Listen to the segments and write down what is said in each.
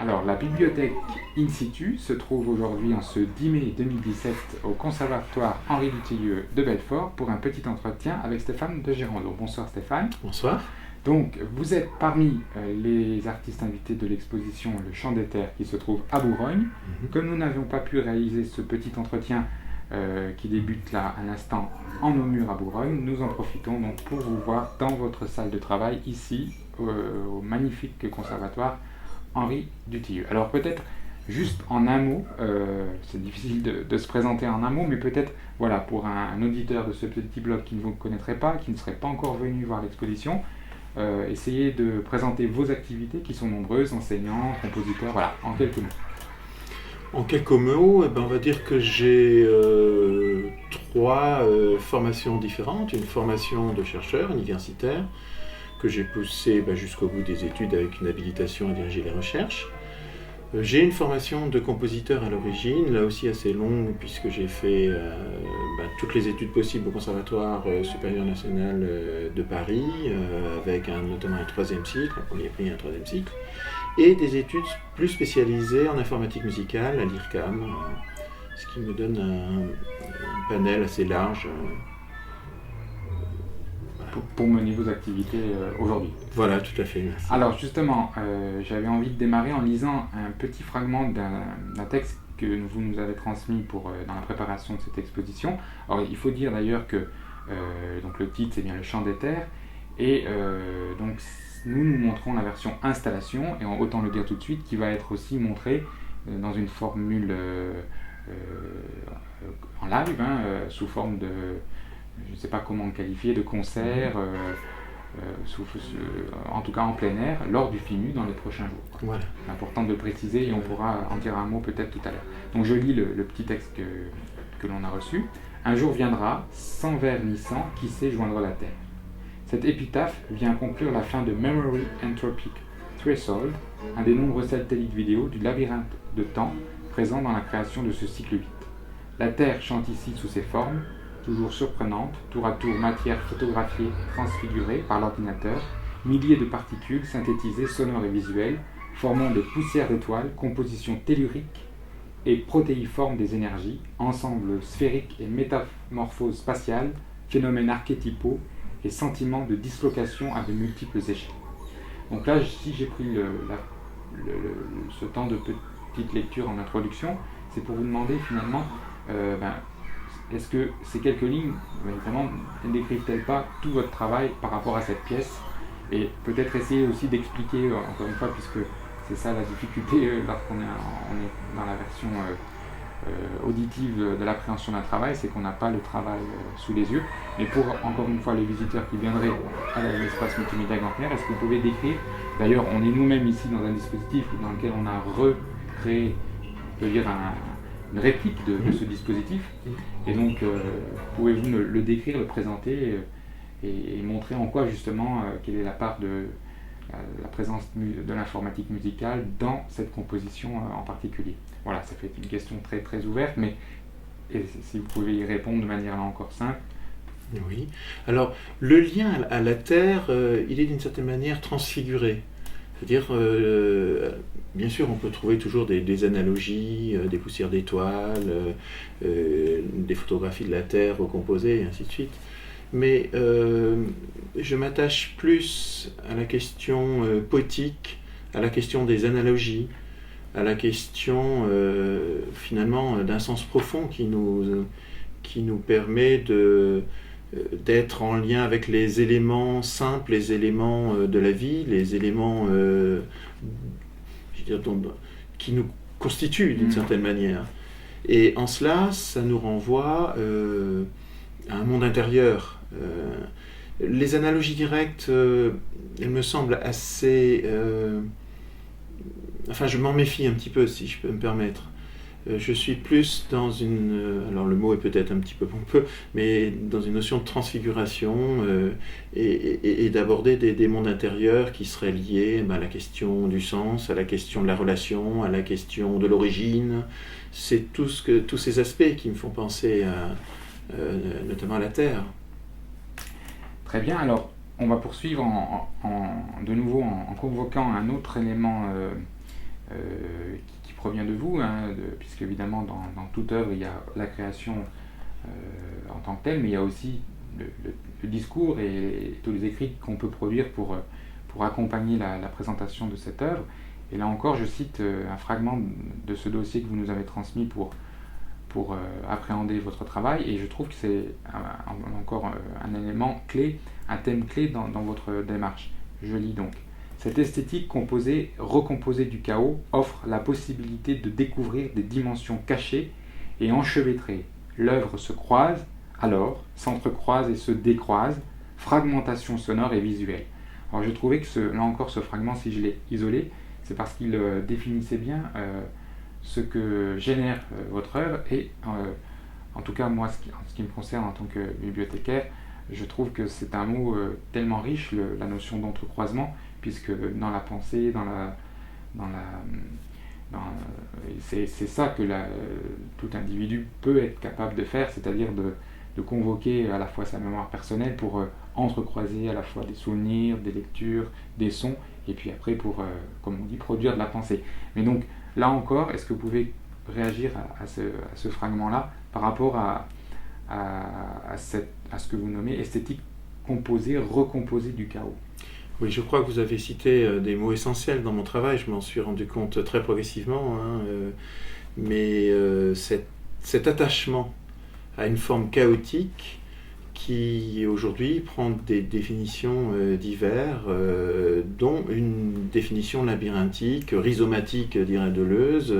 Alors, la bibliothèque In situ se trouve aujourd'hui en ce 10 mai 2017 au Conservatoire Henri Dutilleux de Belfort pour un petit entretien avec Stéphane de Girandoz. Bonsoir Stéphane. Bonsoir. Donc, vous êtes parmi les artistes invités de l'exposition Le Chant des Terres qui se trouve à Bourgogne. Comme nous n'avions pas pu réaliser ce petit entretien qui débute là à l'instant en Aumur à Bourgogne, nous en profitons donc pour vous voir dans votre salle de travail ici au magnifique conservatoire Henri Dutilleux. Alors peut-être juste en un mot, c'est difficile de se présenter en un mot, mais peut-être voilà, pour un auditeur de ce petit blog qui ne vous connaîtrait pas, qui ne serait pas encore venu voir l'exposition, essayez de présenter vos activités qui sont nombreuses, enseignants, compositeurs, voilà, en quelques mots. En quelques mots, on va dire que j'ai trois formations différentes. Une formation de chercheur universitaire que j'ai poussée jusqu'au bout des études avec une habilitation à diriger les recherches. J'ai une formation de compositeur à l'origine, là aussi assez longue puisque j'ai fait toutes les études possibles au Conservatoire supérieur national de Paris, avec notamment un troisième cycle, un premier prix et un troisième cycle, et des études plus spécialisées en informatique musicale à l'IRCAM, ce qui me donne un panel assez large. Pour mener vos activités aujourd'hui. Voilà, tout à fait. Merci. Alors justement, j'avais envie de démarrer en lisant un petit fragment d'un texte que vous nous avez transmis dans la préparation de cette exposition. Alors il faut dire d'ailleurs que donc le titre c'est bien Le Chant des Terres, et donc nous montrons la version installation, et autant le dire tout de suite, qui va être aussi montrée dans une formule en live, sous forme de, je ne sais pas comment le qualifier, de concert, en tout cas en plein air, lors du FIMU dans les prochains jours. Voilà. C'est important de le préciser et on pourra en dire un mot peut-être tout à l'heure. Donc je lis le petit texte que l'on a reçu. Un jour viendra, sans verre ni sang, qui sait joindre la terre. Cette épitaphe vient conclure la fin de Memory Entropic Threshold, un des nombreux satellites vidéo du labyrinthe de temps présent dans la création de ce cycle 8. La Terre chante ici sous ses formes, toujours surprenante, tour à tour matière photographiée et transfigurée par l'ordinateur, milliers de particules synthétisées sonores et visuelles, formant des poussières d'étoiles, composition tellurique et protéiforme des énergies, ensemble sphérique et métamorphose spatiale, phénomènes archétypaux et sentiments de dislocation à de multiples échelles. Donc là, si j'ai pris ce temps de petite lecture en introduction, c'est pour vous demander finalement est-ce que ces quelques lignes, évidemment, ne décrivent-elles pas tout votre travail par rapport à cette pièce, et peut-être essayer aussi d'expliquer, encore une fois, puisque c'est ça la difficulté lorsqu'on est dans la version auditive de l'appréhension d'un travail, c'est qu'on n'a pas le travail sous les yeux. Mais pour, encore une fois, les visiteurs qui viendraient à l'espace multimédia Gantner, est-ce que vous pouvez décrire, d'ailleurs on est nous-mêmes ici dans un dispositif dans lequel on a recréé, je veux dire, une réplique de ce dispositif, et donc pouvez-vous le décrire, le présenter et montrer en quoi justement quelle est la part de la présence de l'informatique musicale dans cette composition en particulier. Voilà, ça fait une question très très ouverte, mais si vous pouvez y répondre de manière là encore simple. Oui, alors le lien à la Terre, il est d'une certaine manière transfiguré. C'est-à-dire, bien sûr, on peut trouver toujours des analogies, des poussières d'étoiles, des photographies de la Terre recomposées, et ainsi de suite. Mais je m'attache plus à la question poétique, à la question des analogies, à la question finalement d'un sens profond qui nous permet d'être en lien avec les éléments simples, les éléments de la vie, les éléments qui nous constituent d'une certaine manière. Et en cela, ça nous renvoie à un monde intérieur. Les analogies directes, elles me semblent assez... je m'en méfie un petit peu, si je peux me permettre. Je suis plus dans alors le mot est peut-être un petit peu pompeux, mais dans une notion de transfiguration et d'aborder des mondes intérieurs qui seraient liés à la question du sens, à la question de la relation, à la question de l'origine. C'est tous ces aspects qui me font penser notamment à la Terre. Très bien, alors on va poursuivre de nouveau en convoquant un autre élément qui provient de vous, hein, puisque évidemment dans toute œuvre il y a la création en tant que telle, mais il y a aussi le discours et tous les écrits qu'on peut produire pour accompagner la présentation de cette œuvre. Et là encore, je cite un fragment de ce dossier que vous nous avez transmis pour appréhender votre travail, et je trouve que c'est encore un élément clé, un thème clé dans votre démarche. Je lis donc. Cette esthétique composée, recomposée du chaos offre la possibilité de découvrir des dimensions cachées et enchevêtrées. L'œuvre se croise, alors s'entrecroise et se décroise, fragmentation sonore et visuelle. Alors je trouvais que là encore ce fragment, si je l'ai isolé, c'est parce qu'il définissait bien ce que génère votre œuvre, et en tout cas moi, en ce qui me concerne en tant que bibliothécaire, je trouve que c'est un mot tellement riche, la notion d'entrecroisement, puisque dans la pensée, c'est ça que tout individu peut être capable de faire, c'est-à-dire de convoquer à la fois sa mémoire personnelle pour entrecroiser à la fois des souvenirs, des lectures, des sons, et puis après pour, comme on dit, produire de la pensée. Mais donc, là encore, est-ce que vous pouvez réagir à ce fragment-là par rapport à ce que vous nommez esthétique composée, recomposée du chaos? Oui, je crois que vous avez cité des mots essentiels dans mon travail, je m'en suis rendu compte très progressivement, hein, mais cet attachement à une forme chaotique qui aujourd'hui prend des définitions diverses, dont une définition labyrinthique, rhizomatique, dirait Deleuze.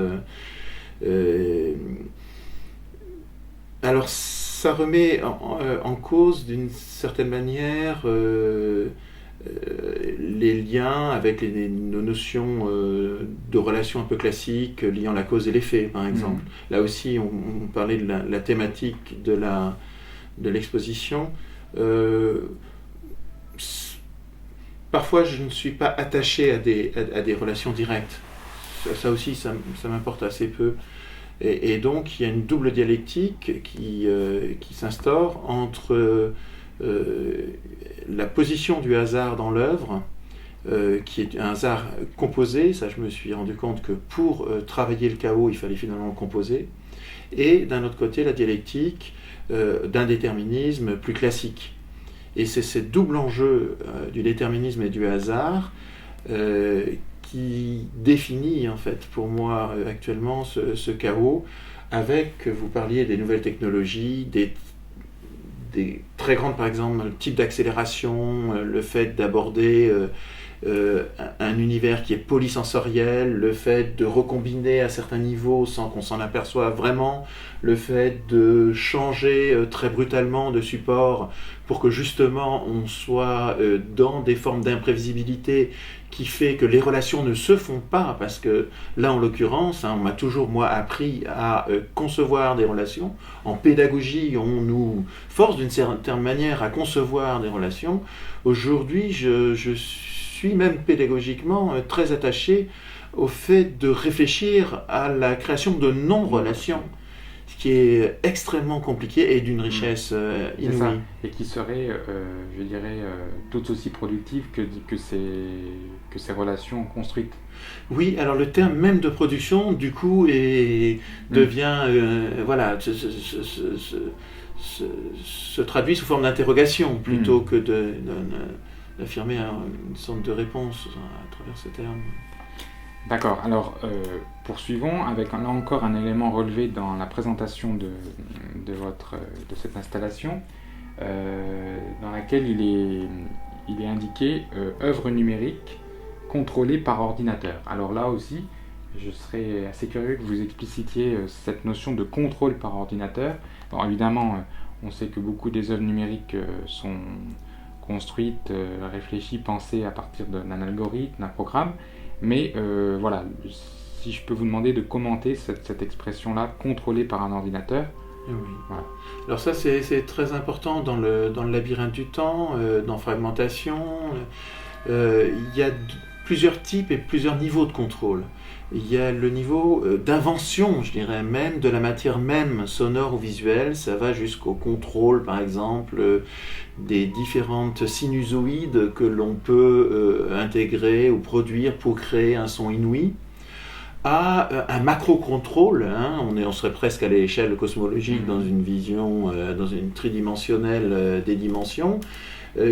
Alors ça remet en cause d'une certaine manière les liens avec nos notions de relations un peu classiques liant la cause et l'effet, par exemple. Là aussi, on parlait de la thématique de l'exposition. Parfois, je ne suis pas attaché à des relations directes. Ça aussi, ça m'importe assez peu. Et donc, il y a une double dialectique qui s'instaure entre la position du hasard dans l'œuvre, qui est un hasard composé. Ça, je me suis rendu compte que pour travailler le chaos, il fallait finalement le composer. Et d'un autre côté, la dialectique d'un déterminisme plus classique. Et c'est ce double enjeu du déterminisme et du hasard qui définit en fait pour moi actuellement ce chaos, avec, vous parliez des nouvelles technologies, des très grandes, par exemple, le type d'accélération, le fait d'aborder un univers qui est polysensoriel, le fait de recombiner à certains niveaux sans qu'on s'en aperçoive vraiment, le fait de changer très brutalement de support pour que justement on soit dans des formes d'imprévisibilité qui fait que les relations ne se font pas, parce que là en l'occurrence, on m'a toujours moi appris à concevoir des relations. En pédagogie, on nous force d'une certaine manière à concevoir des relations. Aujourd'hui, je suis même pédagogiquement très attaché au fait de réfléchir à la création de non-relations, ce qui est extrêmement compliqué et d'une richesse inouïe. Ça. Et qui serait, je dirais, tout aussi productive que ces relations construites. Oui, alors le terme même de production, du coup, devient, voilà, se traduit sous forme d'interrogation plutôt que d'affirmer une sorte de réponse à travers ce terme. D'accord, alors poursuivons avec là encore un élément relevé dans la présentation de cette installation, dans laquelle il est indiqué œuvre numérique contrôlée par ordinateur. Alors là aussi, je serais assez curieux que vous explicitiez cette notion de contrôle par ordinateur. Bon, évidemment, on sait que beaucoup des œuvres numériques sont construites, réfléchies, pensées à partir d'un algorithme, d'un programme. Mais voilà, si je peux vous demander de commenter cette expression-là, contrôlée par un ordinateur. Oui. Voilà. Alors ça, c'est très important dans le labyrinthe du temps, dans Fragmentation. Il y a plusieurs types et plusieurs niveaux de contrôle. Il y a le niveau d'invention, je dirais même, de la matière même, sonore ou visuelle. Ça va jusqu'au contrôle, par exemple, des différentes sinusoïdes que l'on peut intégrer ou produire pour créer un son inouï. à un macro-contrôle, hein, on serait presque à l'échelle cosmologique dans une vision, dans une tridimensionnelle des dimensions,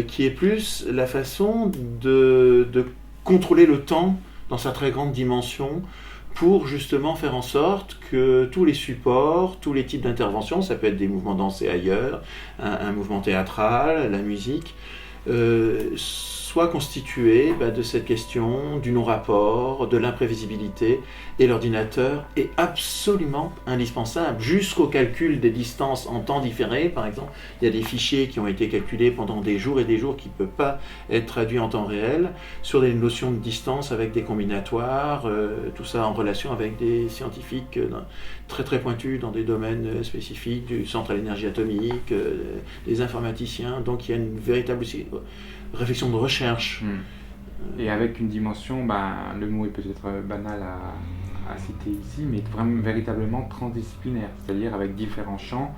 qui est plus la façon de contrôler le temps dans sa très grande dimension pour justement faire en sorte que tous les supports, tous les types d'interventions, ça peut être des mouvements dansés ailleurs, un mouvement théâtral, la musique, soit constitué de cette question du non-rapport, de l'imprévisibilité, et l'ordinateur est absolument indispensable jusqu'au calcul des distances en temps différé. Par exemple, il y a des fichiers qui ont été calculés pendant des jours et des jours qui ne peuvent pas être traduits en temps réel sur des notions de distance avec des combinatoires, tout ça en relation avec des scientifiques très très pointus dans des domaines spécifiques du centre à l'énergie atomique, des informaticiens. Donc il y a une véritable aussi réflexion de recherche. Et avec une dimension, le mot est peut-être banal à citer ici, mais vraiment véritablement transdisciplinaire, c'est-à-dire avec différents champs,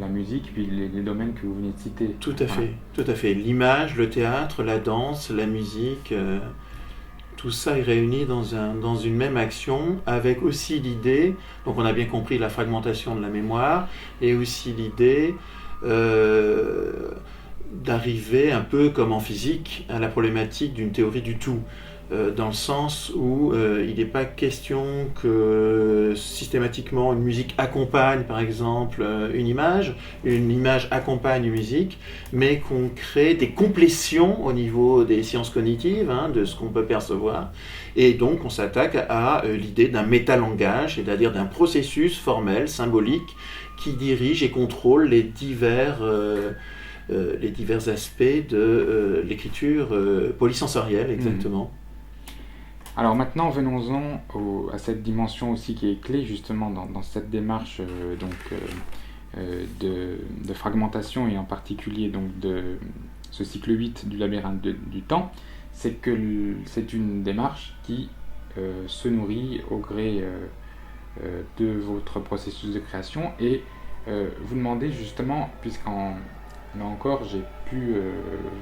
la musique, puis les domaines que vous venez de citer. Tout à fait, tout à fait. L'image, le théâtre, la danse, la musique, tout ça est réuni dans une même action, avec aussi l'idée, donc on a bien compris la fragmentation de la mémoire, et aussi l'idée d'arriver un peu comme en physique à la problématique d'une théorie du tout, dans le sens où il n'est pas question que systématiquement une musique accompagne par exemple une image accompagne une musique, mais qu'on crée des complétions au niveau des sciences cognitives, de ce qu'on peut percevoir, et donc on s'attaque à l'idée d'un métalangage, c'est-à-dire d'un processus formel, symbolique, qui dirige et contrôle les divers aspects de l'écriture polysensorielle, exactement. Alors maintenant, venons-en à cette dimension aussi qui est clé justement dans cette démarche de fragmentation, et en particulier donc de ce cycle 8 du labyrinthe du temps. C'est que c'est une démarche qui se nourrit au gré de votre processus de création, et vous demandez justement, là encore, j'ai pu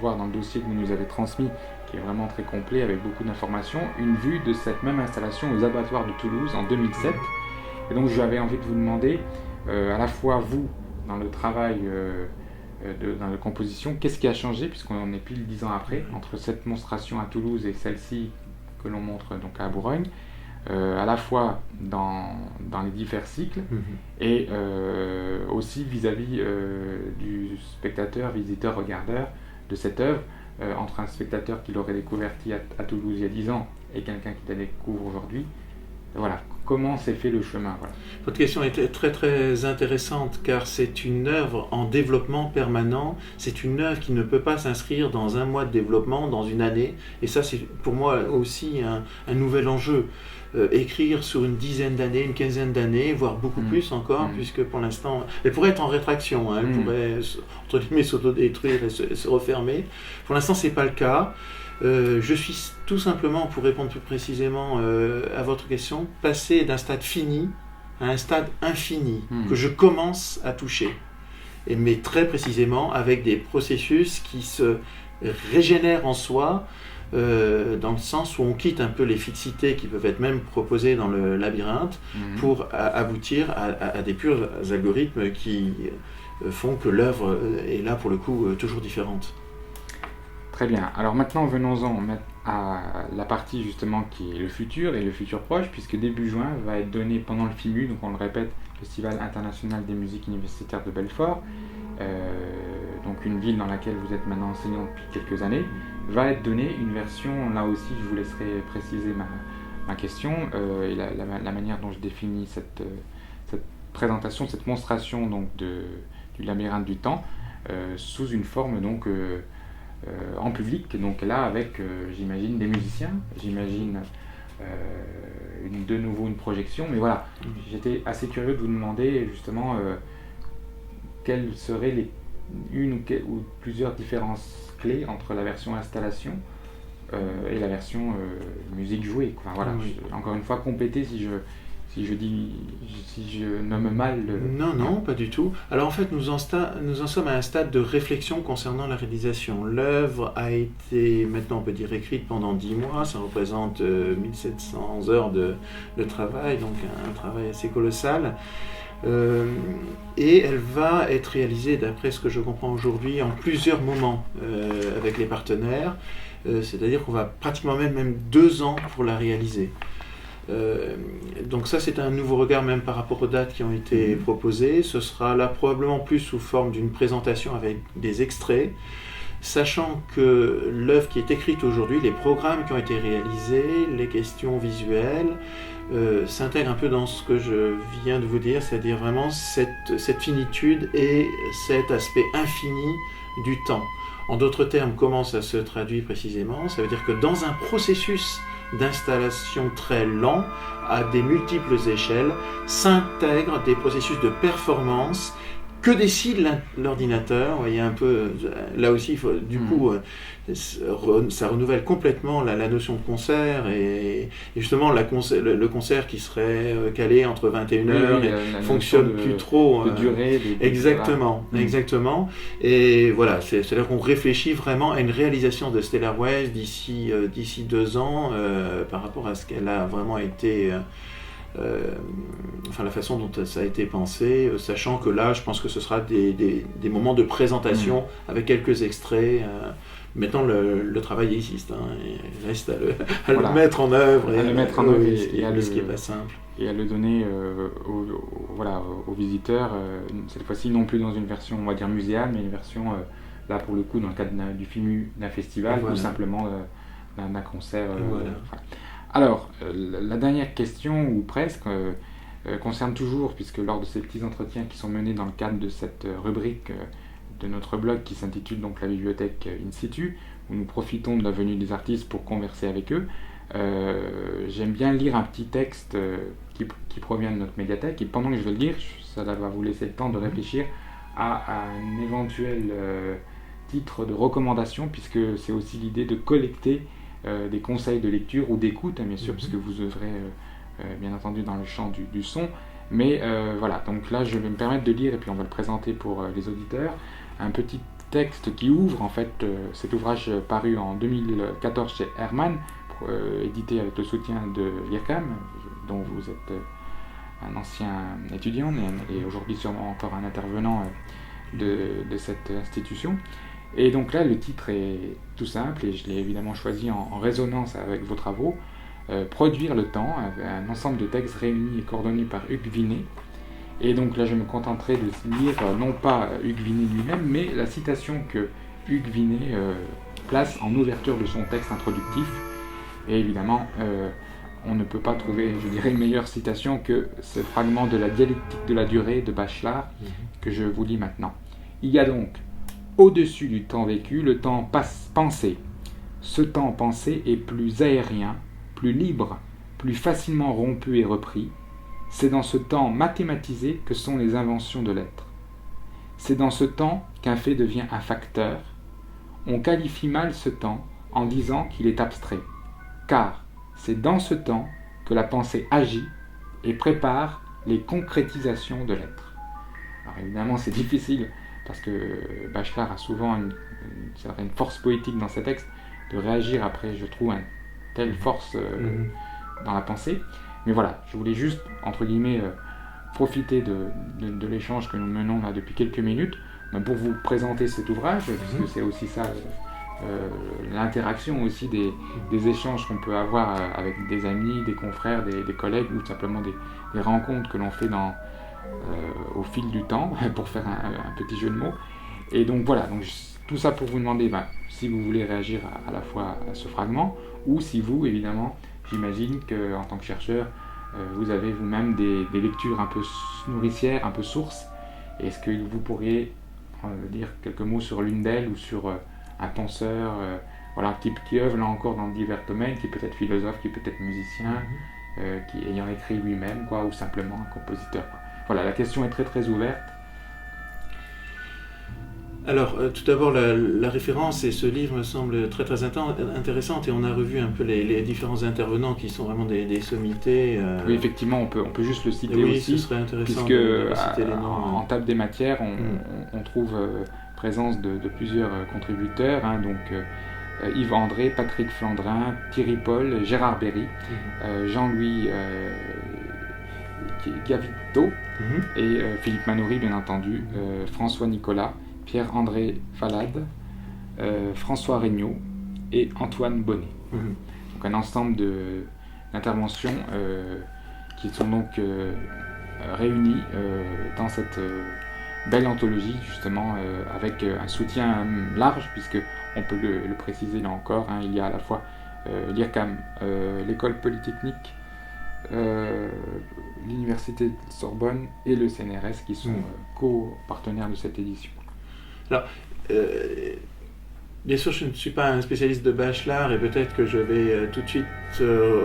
voir dans le dossier que vous nous avez transmis, qui est vraiment très complet avec beaucoup d'informations, une vue de cette même installation aux abattoirs de Toulouse en 2007. Et donc j'avais envie de vous demander, à la fois vous, dans le travail, dans la composition, qu'est-ce qui a changé, puisqu'on est pile 10 ans après, entre cette monstration à Toulouse et celle-ci que l'on montre donc à Bourgogne, à la fois dans les divers cycles, et aussi vis-à-vis du spectateur, visiteur, regardeur de cette œuvre, entre un spectateur qui l'aurait découvert à Toulouse il y a 10 ans et quelqu'un qui la découvre aujourd'hui. Voilà, comment s'est fait le chemin, voilà. Votre question est très très intéressante, car c'est une œuvre en développement permanent, c'est une œuvre qui ne peut pas s'inscrire dans un mois de développement, dans une année, et ça c'est pour moi aussi un nouvel enjeu. Écrire sur une dizaine d'années, une quinzaine d'années, voire beaucoup plus encore, puisque pour l'instant, elle pourrait être en rétraction, elle pourrait, entre guillemets, s'autodétruire et se refermer. Pour l'instant, c'est pas le cas. Je suis tout simplement, pour répondre plus précisément à votre question, passé d'un stade fini à un stade infini, que je commence à toucher. Mais très précisément avec des processus qui se régénèrent en soi, dans le sens où on quitte un peu les fixités qui peuvent être même proposées dans le labyrinthe pour aboutir à des purs algorithmes qui font que l'œuvre est là pour le coup toujours différente. Très bien, alors maintenant venons-en à la partie justement qui est le futur et le futur proche, puisque début juin va être donné pendant le FIMU, donc on le répète, Festival international des musiques universitaires de Belfort, donc une ville dans laquelle vous êtes maintenant enseignant depuis quelques années, va être donnée une version, là aussi je vous laisserai préciser ma question, et la manière dont je définis cette présentation, cette monstration donc du labyrinthe du temps, sous une forme donc en public, donc là avec j'imagine des musiciens, j'imagine de nouveau une projection, mais voilà, j'étais assez curieux de vous demander justement quelles seraient une ou plusieurs différences clés entre la version installation et la version musique jouée. Enfin, voilà, encore une fois compléter si si je nomme mal le... Non, pas du tout. Alors en fait, nous en sommes à un stade de réflexion concernant la réalisation. L'œuvre a été, maintenant on peut dire, écrite pendant 10 mois, ça représente 1700 heures de travail, donc un travail assez colossal. Et elle va être réalisée, d'après ce que je comprends aujourd'hui, en plusieurs moments avec les partenaires. C'est-à-dire qu'on va pratiquement même 2 ans pour la réaliser. Donc ça, c'est un nouveau regard même par rapport aux dates qui ont été proposées. Ce sera là probablement plus sous forme d'une présentation avec des extraits, sachant que l'œuvre qui est écrite aujourd'hui, les programmes qui ont été réalisés, les questions visuelles, s'intègrent un peu dans ce que je viens de vous dire, c'est-à-dire vraiment cette finitude et cet aspect infini du temps. En d'autres termes, comment ça se traduit précisément? Ça veut dire que dans un processus d'installation très lent, à des multiples échelles, s'intègrent des processus de performance que décide l'ordinateur. Vous voyez un peu, là aussi, du coup, ça renouvelle complètement la notion de concert, et justement le concert qui serait calé entre 21h et fonctionne plus trop. De durée. Exactement. Et voilà, c'est-à-dire qu'on réfléchit vraiment à une réalisation de Stellar West d'ici 2 ans par rapport à ce qu'elle a vraiment été... la façon dont ça a été pensé, sachant que là, je pense que ce sera des moments de présentation avec quelques extraits. Maintenant, le travail existe, il reste à le mettre en œuvre. Ce qui n'est pas simple. Et à le donner aux visiteurs, cette fois-ci non plus dans une version, on va dire, muséale, mais une version, là pour le coup, dans le cadre d'un festival ou simplement d'un concert. Alors, la dernière question, ou presque, concerne toujours, puisque lors de ces petits entretiens qui sont menés dans le cadre de cette rubrique de notre blog qui s'intitule donc La bibliothèque in situ, où nous profitons de la venue des artistes pour converser avec eux, j'aime bien lire un petit texte qui provient de notre médiathèque, et pendant que je vais le lire, ça va vous laisser le temps de réfléchir à un éventuel titre de recommandation, puisque c'est aussi l'idée de collecter des conseils de lecture ou d'écoute, bien sûr, puisque vous œuvrez bien entendu dans le champ du son. Mais voilà, donc là je vais me permettre de lire, et puis on va le présenter pour les auditeurs, un petit texte qui ouvre en fait cet ouvrage paru en 2014 chez Hermann, édité avec le soutien de l'IRCAM, dont vous êtes un ancien étudiant et aujourd'hui sûrement encore un intervenant de cette institution. Et donc là, le titre est tout simple, et je l'ai évidemment choisi en résonance avec vos travaux. Produire le temps, un ensemble de textes réunis et coordonnés par Hugues Vinet. Et donc là, je me contenterai de lire non pas Hugues Vinet lui-même, mais la citation que Hugues Vinet place en ouverture de son texte introductif. Et évidemment, on ne peut pas trouver, je dirais, une meilleure citation que ce fragment de la dialectique de la durée de Bachelard, que je vous lis maintenant. Il y a donc au-dessus du temps vécu, le temps pensé. Ce temps pensé est plus aérien, plus libre, plus facilement rompu et repris. C'est dans ce temps mathématisé que sont les inventions de l'être. C'est dans ce temps qu'un fait devient un facteur. On qualifie mal ce temps en disant qu'il est abstrait, car c'est dans ce temps que la pensée agit et prépare les concrétisations de l'être. Alors évidemment, c'est difficile, parce que Bachelard a souvent une certaine force poétique dans ses textes, de réagir après, je trouve, une telle force dans la pensée. Mais voilà, je voulais juste, entre guillemets, profiter de l'échange que nous menons là depuis quelques minutes, pour vous présenter cet ouvrage, puisque c'est aussi ça, l'interaction aussi des échanges qu'on peut avoir avec des amis, des confrères, des collègues, ou simplement des rencontres que l'on fait au fil du temps, pour faire un petit jeu de mots. Et donc voilà, donc, tout ça pour vous demander si vous voulez réagir à la fois à ce fragment, ou si vous, évidemment, j'imagine qu'en tant que chercheur, vous avez vous-même des lectures un peu nourricières, un peu sources. Est-ce que vous pourriez dire quelques mots sur l'une d'elles, ou sur un penseur qui œuvre là encore dans divers domaines, qui peut être philosophe, qui peut être musicien, qui ayant écrit lui-même, ou simplement un compositeur. Voilà, la question est très très ouverte. Alors, tout d'abord, la référence et ce livre me semble très très intéressante et on a revu un peu les différents intervenants qui sont vraiment des sommités. Oui, effectivement, on peut juste le citer oui, aussi, ce serait intéressant puisque de citer les noms. en table des matières, on trouve présence de plusieurs contributeurs, hein, donc Yves André, Patrick Flandrin, Thierry Paul, Gérard Berry, Jean-Louis Gavito et Philippe Manoury, bien entendu, François Nicolas, Pierre-André Valade, François Regnault et Antoine Bonnet. Donc un ensemble d'interventions qui sont donc réunies dans cette belle anthologie, justement, avec un soutien large, puisque on peut le préciser là encore, hein, il y a à la fois l'IRCAM, l'école polytechnique, l'université de Sorbonne et le CNRS qui sont co-partenaires de cette édition. Alors, bien sûr, je ne suis pas un spécialiste de Bachelard et peut-être que je vais tout de suite, je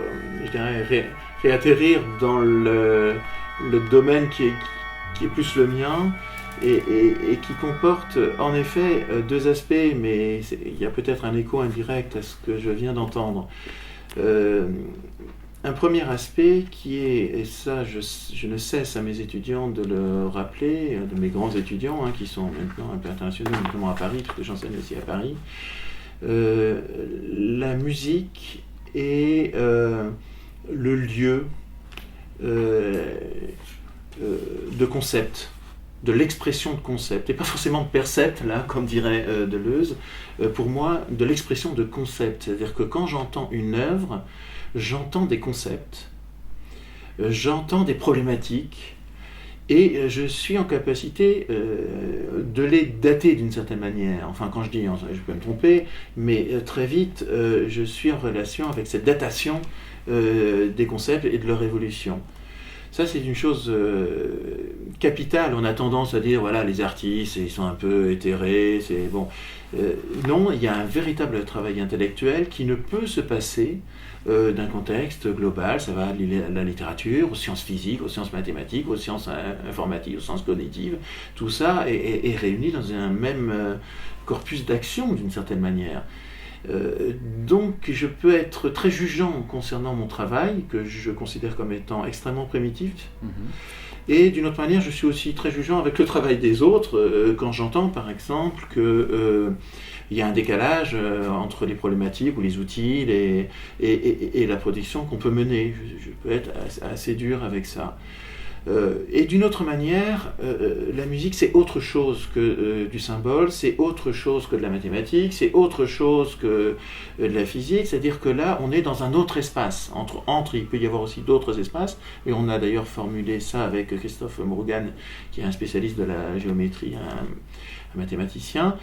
dirais, réatterrir dans le domaine qui est plus le mien et qui comporte en effet deux aspects, mais il y a peut-être un écho indirect à ce que je viens d'entendre. Un premier aspect qui est, et ça je ne cesse à mes étudiants de le rappeler, de mes grands étudiants qui sont maintenant un peu internationaux, notamment à Paris, parce que j'enseigne aussi à Paris, la musique est le lieu de concept, de l'expression de concept, et pas forcément de percept, là, comme dirait Deleuze, pour moi, de l'expression de concept. C'est-à-dire que quand j'entends une œuvre, j'entends des concepts, j'entends des problématiques, et je suis en capacité de les dater d'une certaine manière. Enfin, quand je dis, je peux me tromper, mais très vite, je suis en relation avec cette datation des concepts et de leur évolution. Ça, c'est une chose capitale. On a tendance à dire, voilà, les artistes, ils sont un peu éthérés, c'est bon. Non, il y a un véritable travail intellectuel qui ne peut se passer d'un contexte global. Ça va à la littérature, aux sciences physiques, aux sciences mathématiques, aux sciences informatiques, aux sciences cognitives. Tout ça est réuni dans un même corpus d'action, d'une certaine manière. Donc je peux être très jugeant concernant mon travail, que je considère comme étant extrêmement primitif. Et d'une autre manière, je suis aussi très jugeant avec le travail des autres, quand j'entends par exemple qu'il y a un décalage entre les problématiques ou les outils et la production qu'on peut mener. Je peux être assez dur avec ça. Et d'une autre manière, la musique c'est autre chose que du symbole, c'est autre chose que de la mathématique, c'est autre chose que de la physique, c'est-à-dire que là on est dans un autre espace, entre il peut y avoir aussi d'autres espaces, et on a d'ailleurs formulé ça avec Christophe Morgan, qui est un spécialiste de la géométrie, un mathématicien.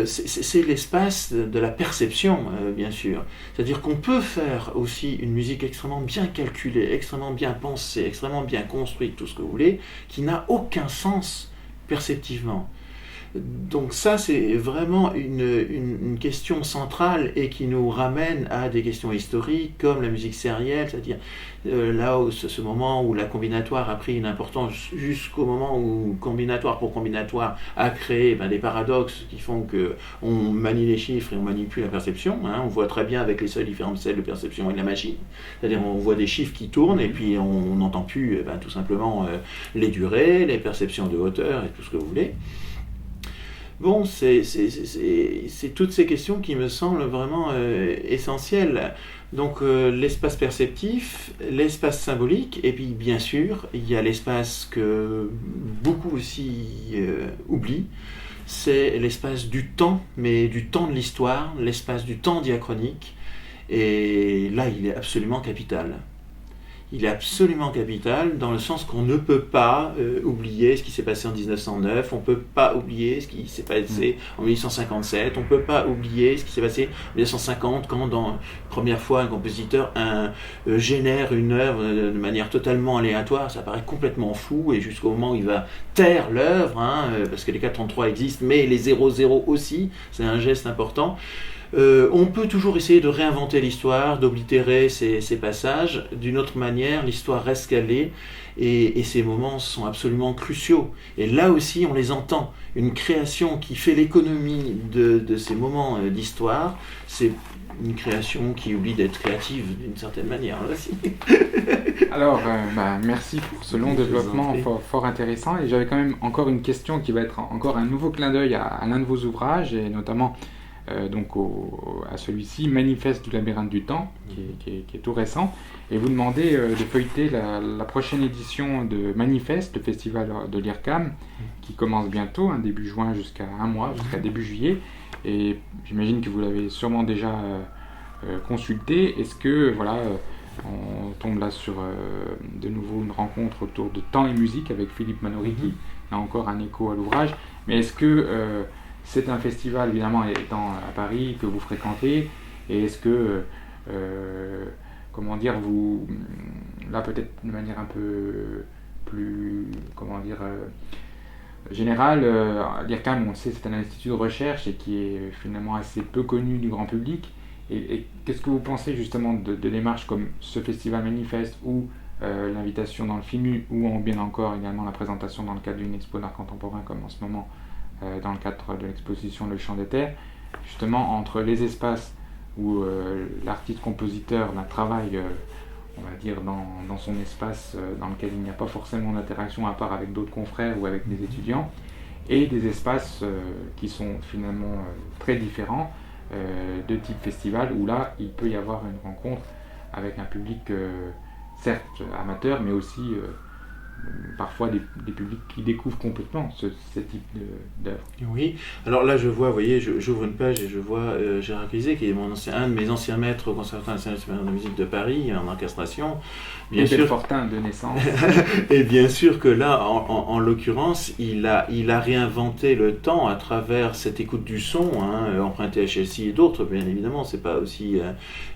C'est l'espace de la perception, bien sûr. C'est-à-dire qu'on peut faire aussi une musique extrêmement bien calculée, extrêmement bien pensée, extrêmement bien construite, tout ce que vous voulez, qui n'a aucun sens perceptivement. Donc ça, c'est vraiment une question centrale et qui nous ramène à des questions historiques comme la musique sérielle, c'est-à-dire là où ce moment où la combinatoire a pris une importance jusqu'au moment où combinatoire pour combinatoire a créé des paradoxes qui font qu'on manie les chiffres et on manie plus la perception. On voit très bien avec les seuils différentiels de perception et de la machine. C'est-à-dire on voit des chiffres qui tournent et puis on n'entend plus tout simplement les durées, les perceptions de hauteur et tout ce que vous voulez. Bon, c'est toutes ces questions qui me semblent vraiment essentielles. Donc l'espace perceptif, l'espace symbolique, et puis bien sûr, il y a l'espace que beaucoup aussi oublient, c'est l'espace du temps, mais du temps de l'histoire, l'espace du temps diachronique, et là il est absolument capital. Il est absolument capital dans le sens qu'on ne peut pas oublier ce qui s'est passé en 1909, on ne peut pas oublier ce qui s'est passé en 1857, on ne peut pas oublier ce qui s'est passé en 1950 quand, dans la première fois, un compositeur génère une œuvre de manière totalement aléatoire. Ça paraît complètement fou et jusqu'au moment où il va taire l'œuvre, parce que les 433 existent, mais les 00 aussi, c'est un geste important. On peut toujours essayer de réinventer l'histoire, d'oblitérer ces passages. D'une autre manière, l'histoire reste qu'elle est. et ces moments sont absolument cruciaux. Et là aussi, on les entend. Une création qui fait l'économie de ces moments d'histoire, c'est une création qui oublie d'être créative d'une certaine manière aussi. Alors, merci pour ce long développement fort intéressant. Et j'avais quand même encore une question qui va être encore un nouveau clin d'œil à l'un de vos ouvrages, et notamment à celui-ci, Manifeste du labyrinthe du temps, qui est tout récent. Et vous demandez de feuilleter la prochaine édition de Manifeste, le festival de l'IRCAM, qui commence bientôt, début juin jusqu'à un mois, jusqu'à début juillet. Et j'imagine que vous l'avez sûrement déjà consulté. Est-ce que, on tombe là sur de nouveau une rencontre autour de temps et musique avec Philippe Manori, qui a encore un écho à l'ouvrage. Mais est-ce que c'est un festival, évidemment, étant à Paris, que vous fréquentez, et est-ce que, vous, là peut-être de manière un peu plus, générale, l'IRCAM, on le sait, c'est un institut de recherche et qui est finalement assez peu connu du grand public. Et qu'est-ce que vous pensez justement de démarches comme ce festival Manifeste, ou l'invitation dans le FIMU, ou bien encore également la présentation dans le cadre d'une expo d'art contemporain comme en ce moment dans le cadre de l'exposition Le Chant des Terres, justement entre les espaces où l'artiste-compositeur travaille, on va dire, dans son espace dans lequel il n'y a pas forcément d'interaction à part avec d'autres confrères ou avec des étudiants, et des espaces qui sont finalement très différents, de type festival, où là il peut y avoir une rencontre avec un public certes amateur, mais aussi parfois des publics qui découvrent complètement ce type d'œuvre. Oui, alors là je vois, vous voyez, j'ouvre une page et je vois Gérard Cluzet, qui est un de mes anciens maîtres au Conservatoire national de musique de Paris, en orchestration. Bien sûr, Fortin de naissance. Et bien sûr que là, en l'occurrence, il a réinventé le temps à travers cette écoute du son, emprunté à Chelsea et d'autres, bien évidemment, c'est pas aussi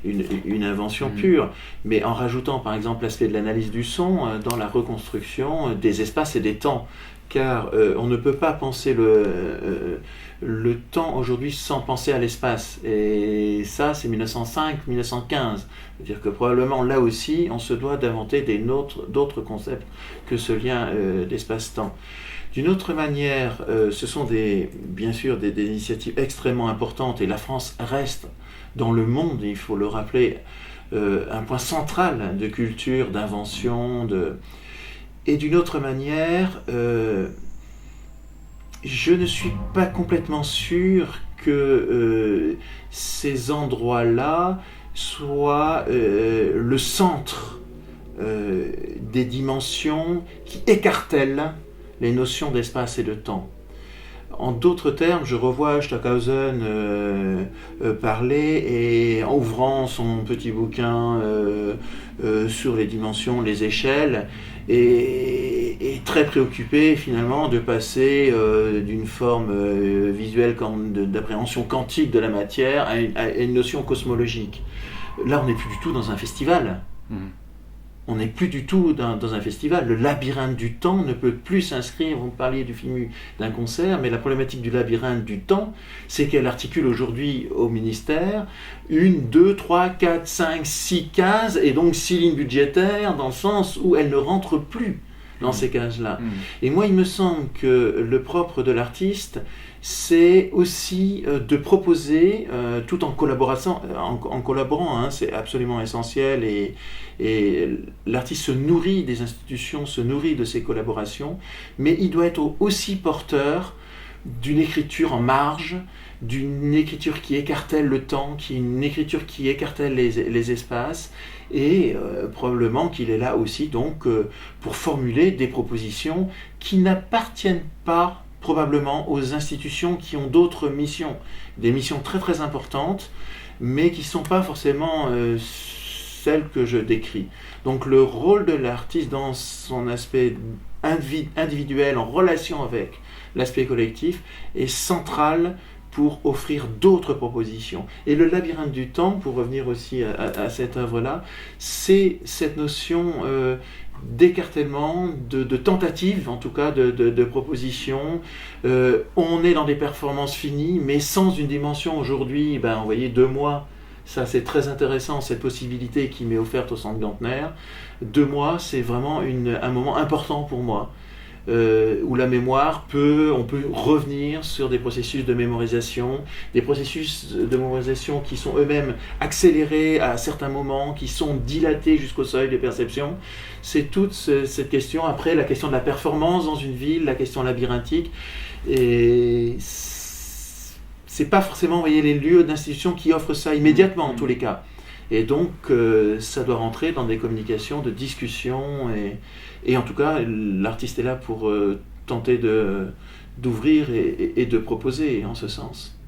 une invention pure, mais en rajoutant par exemple l'aspect de l'analyse du son dans la reconstruction des espaces et des temps, car on ne peut pas penser le temps aujourd'hui sans penser à l'espace, et ça c'est 1905-1915, c'est-à-dire que probablement là aussi on se doit d'inventer d'autres concepts que ce lien d'espace-temps. D'une autre manière, ce sont bien sûr des initiatives extrêmement importantes, et la France reste dans le monde, il faut le rappeler, un point central de culture, d'invention, Et d'une autre manière, je ne suis pas complètement sûr que ces endroits-là soient le centre des dimensions qui écartèlent les notions d'espace et de temps. En d'autres termes, je revois Stockhausen parler, et en ouvrant son petit bouquin sur les dimensions, les échelles, et très préoccupé finalement de passer d'une forme visuelle d'appréhension quantique de la matière à une notion cosmologique. Là, on n'est plus du tout dans un festival. On n'est plus du tout dans un festival. Le labyrinthe du temps ne peut plus s'inscrire. Vous me parliez du FIMU, d'un concert, mais la problématique du labyrinthe du temps, c'est qu'elle articule aujourd'hui au ministère 1, 2, 3, 4, 5, 6 cases, et donc 6 lignes budgétaires, dans le sens où elle ne rentre plus dans ces cases-là. Et moi, il me semble que le propre de l'artiste, c'est aussi de proposer, tout en collaborant, c'est absolument essentiel, et l'artiste se nourrit des institutions, se nourrit de ses collaborations, mais il doit être aussi porteur d'une écriture en marge, d'une écriture qui écartèle le temps, une écriture qui écartèle les espaces, et probablement qu'il est là aussi donc pour formuler des propositions qui n'appartiennent pas probablement aux institutions qui ont d'autres missions, des missions très très importantes, mais qui ne sont pas forcément celles que je décris. Donc le rôle de l'artiste dans son aspect individuel, en relation avec l'aspect collectif, est central pour offrir d'autres propositions. Et le labyrinthe du temps, pour revenir aussi à cette œuvre-là, c'est cette notion d'écartèlement, de tentative, en tout cas de proposition. On est dans des performances finies, mais sans une dimension aujourd'hui, vous voyez, 2 mois Ça, c'est très intéressant, cette possibilité qui m'est offerte au Centre Gantner. 2 mois, c'est vraiment un moment important pour moi, où la mémoire on peut revenir sur des processus de mémorisation qui sont eux-mêmes accélérés à certains moments, qui sont dilatés jusqu'au seuil de perception. C'est toute cette question, après la question de la performance dans une ville, la question labyrinthique, et c'est pas forcément, vous voyez, les lieux d'institution qui offrent ça immédiatement en tous les cas. Et donc, ça doit rentrer dans des communications, de discussions, et en tout cas, l'artiste est là pour tenter d'ouvrir et de proposer en ce sens.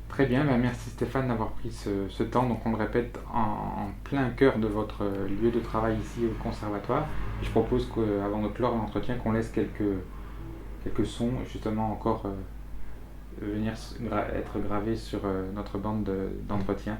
Très bien, merci Stéphane d'avoir pris ce temps. Donc on le répète, en plein cœur de votre lieu de travail ici au conservatoire. Je propose qu'avant de clore l'entretien, qu'on laisse quelques sons justement encore venir être gravés sur notre bande d'entretien.